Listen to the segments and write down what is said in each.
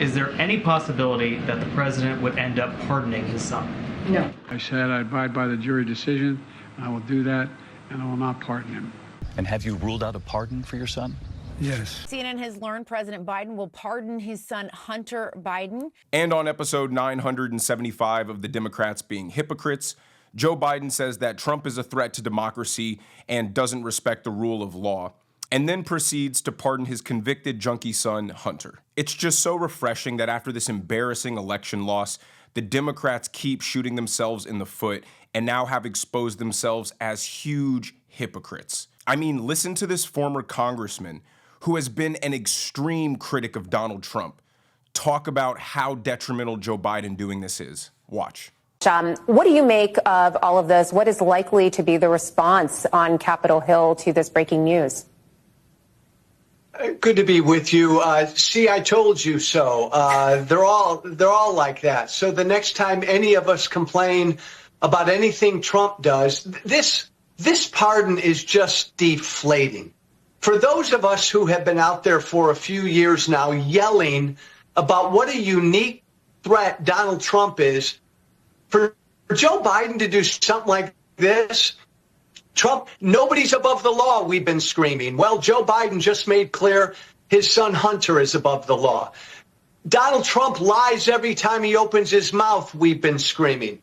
is there any possibility that the president would end up pardoning his son? No. I said I abide by the jury decision. I will do that, and I will not pardon him. And have you ruled out a pardon for your son? Yes. CNN has learned President Biden will pardon his son, Hunter Biden. And on episode 975 of The Democrats Being Hypocrites, Joe Biden says that Trump is a threat to democracy and doesn't respect the rule of law, and then proceeds to pardon his convicted junkie son, Hunter. It's just so refreshing that after this embarrassing election loss, the Democrats keep shooting themselves in the foot and now have exposed themselves as huge hypocrites. I mean, listen to this former congressman who has been an extreme critic of Donald Trump talk about how detrimental Joe Biden doing this is. Watch. What do you make of all of this? What is likely to be the response on Capitol Hill to this breaking news? Good to be with you. See, I told you so. They're all like that. So the next time any of us complain about anything Trump does, this pardon is just deflating. For those of us who have been out there for a few years now yelling about what a unique threat Donald Trump is, for Joe Biden to do something like this, Trump, nobody's above the law, we've been screaming. Well, Joe Biden just made clear his son Hunter is above the law. Donald Trump lies every time he opens his mouth, we've been screaming.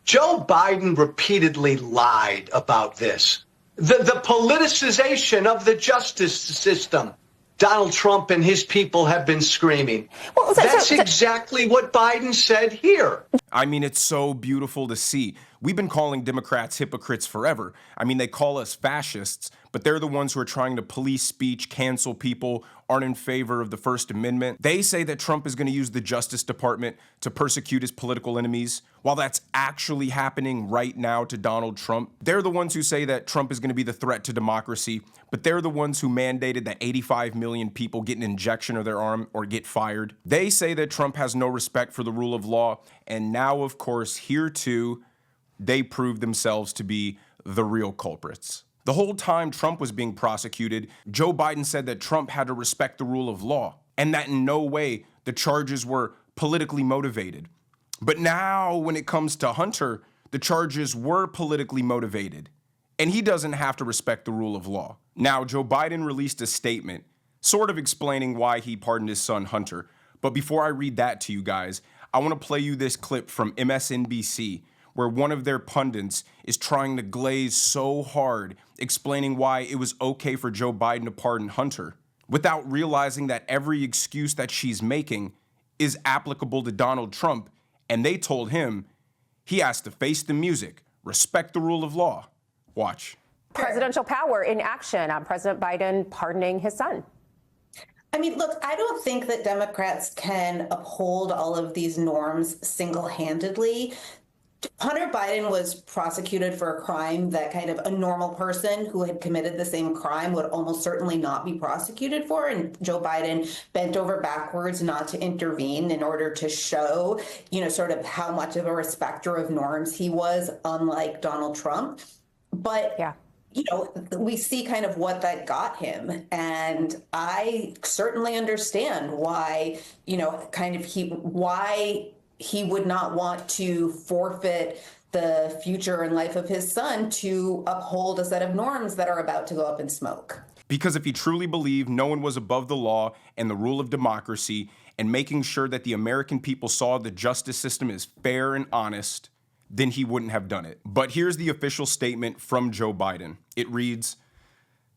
Joe Biden repeatedly lied about this. The politicization of the justice system, Donald Trump and his people have been screaming. Well, that's exactly what Biden said here. I mean, it's so beautiful to see. We've been calling Democrats hypocrites forever. I mean, they call us fascists, but they're the ones who are trying to police speech, cancel people, aren't in favor of the First Amendment. They say that Trump is going to use the Justice Department to persecute his political enemies, while that's actually happening right now to Donald Trump. They're the ones who say that Trump is going to be the threat to democracy, but they're the ones who mandated that 85 million people get an injection of their arm or get fired. They say that Trump has no respect for the rule of law, and now, of course, here too, they prove themselves to be the real culprits. The whole time Trump was being prosecuted, Joe Biden said that Trump had to respect the rule of law and that in no way the charges were politically motivated. But now when it comes to Hunter, the charges were politically motivated and he doesn't have to respect the rule of law. Now, Joe Biden released a statement sort of explaining why he pardoned his son Hunter. But before I read that to you guys, I want to play you this clip from MSNBC where one of their pundits is trying to glaze so hard, explaining why it was okay for Joe Biden to pardon Hunter, without realizing that every excuse that she's making is applicable to Donald Trump, and they told him he has to face the music, respect the rule of law. Watch. Presidential power in action on President Biden pardoning his son. I mean, look, I don't think that Democrats can uphold all of these norms single-handedly. Hunter Biden was prosecuted for a crime that kind of a normal person who had committed the same crime would almost certainly not be prosecuted for. And Joe Biden bent over backwards not to intervene in order to show, sort of how much of a respecter of norms he was, unlike Donald Trump. But yeah. We see kind of what that got him. And I certainly understand why, why he would not want to forfeit the future and life of his son to uphold a set of norms that are about to go up in smoke. Because if he truly believed no one was above the law and the rule of democracy and making sure that the American people saw the justice system is fair and honest, then he wouldn't have done it. But here's the official statement from Joe Biden. It reads,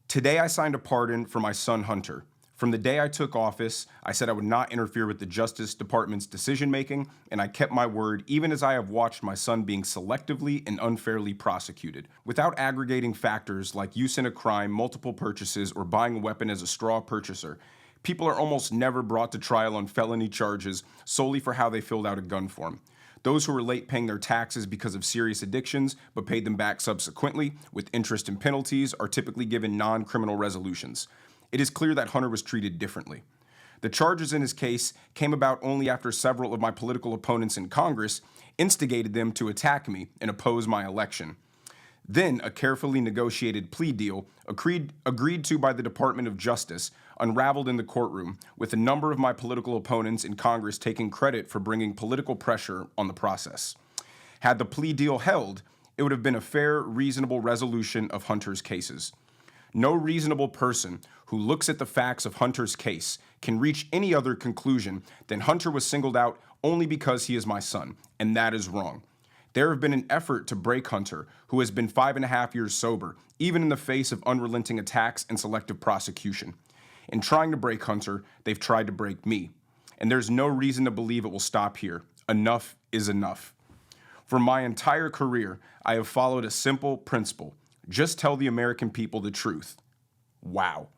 "Today I signed a pardon for my son Hunter. From the day I took office, I said I would not interfere with the Justice Department's decision-making, and I kept my word even as I have watched my son being selectively and unfairly prosecuted. Without aggregating factors like use in a crime, multiple purchases, or buying a weapon as a straw purchaser, people are almost never brought to trial on felony charges solely for how they filled out a gun form. Those who were late paying their taxes because of serious addictions but paid them back subsequently with interest and penalties are typically given non-criminal resolutions. It is clear that Hunter was treated differently. The charges in his case came about only after several of my political opponents in Congress instigated them to attack me and oppose my election. Then a carefully negotiated plea deal agreed to by the Department of Justice unraveled in the courtroom, with a number of my political opponents in Congress taking credit for bringing political pressure on the process. Had the plea deal held, it would have been a fair, reasonable resolution of Hunter's cases. No reasonable person who looks at the facts of Hunter's case can reach any other conclusion than Hunter was singled out only because he is my son, and that is wrong. There have been an effort to break Hunter, who has been 5.5 years sober, even in the face of unrelenting attacks and selective prosecution. In trying to break Hunter, they've tried to break me. And there's no reason to believe it will stop here. Enough is enough. For my entire career, I have followed a simple principle. Just tell the American people the truth. Wow.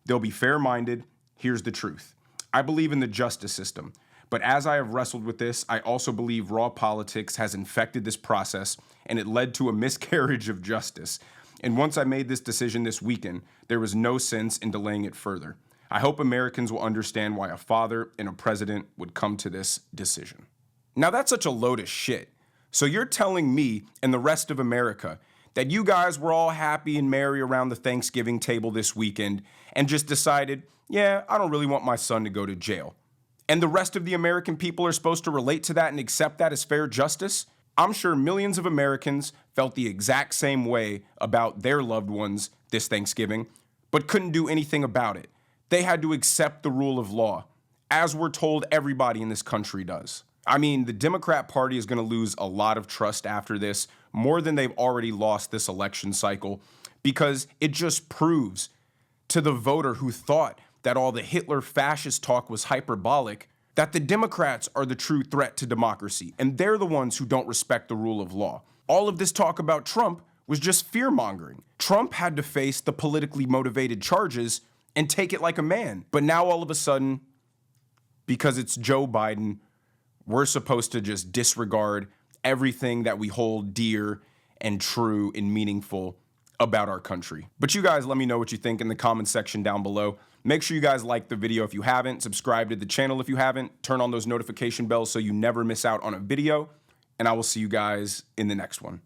They'll be fair-minded. Here's the truth. I believe in the justice system. But as I have wrestled with this, I also believe raw politics has infected this process, and it led to a miscarriage of justice. And once I made this decision this weekend, there was no sense in delaying it further. I hope Americans will understand why a father and a president would come to this decision. Now that's such a load of shit. So you're telling me and the rest of America that you guys were all happy and merry around the Thanksgiving table this weekend and just decided, yeah, I don't really want my son to go to jail. And the rest of the American people are supposed to relate to that and accept that as fair justice? I'm sure millions of Americans felt the exact same way about their loved ones this Thanksgiving, but couldn't do anything about it. They had to accept the rule of law, as we're told everybody in this country does. I mean, the Democrat Party is going to lose a lot of trust after this, more than they've already lost this election cycle, because it just proves to the voter who thought that all the Hitler fascist talk was hyperbolic, that the Democrats are the true threat to democracy, and they're the ones who don't respect the rule of law. All of this talk about Trump was just fear-mongering. Trump had to face the politically motivated charges and take it like a man. But now all of a sudden, because it's Joe Biden, we're supposed to just disregard everything that we hold dear and true and meaningful about our country. But you guys let me know what you think in the comment section down below. Make sure you guys like the video if you haven't, subscribe to the channel if you haven't, turn on those notification bells so you never miss out on a video, and I will see you guys in the next one.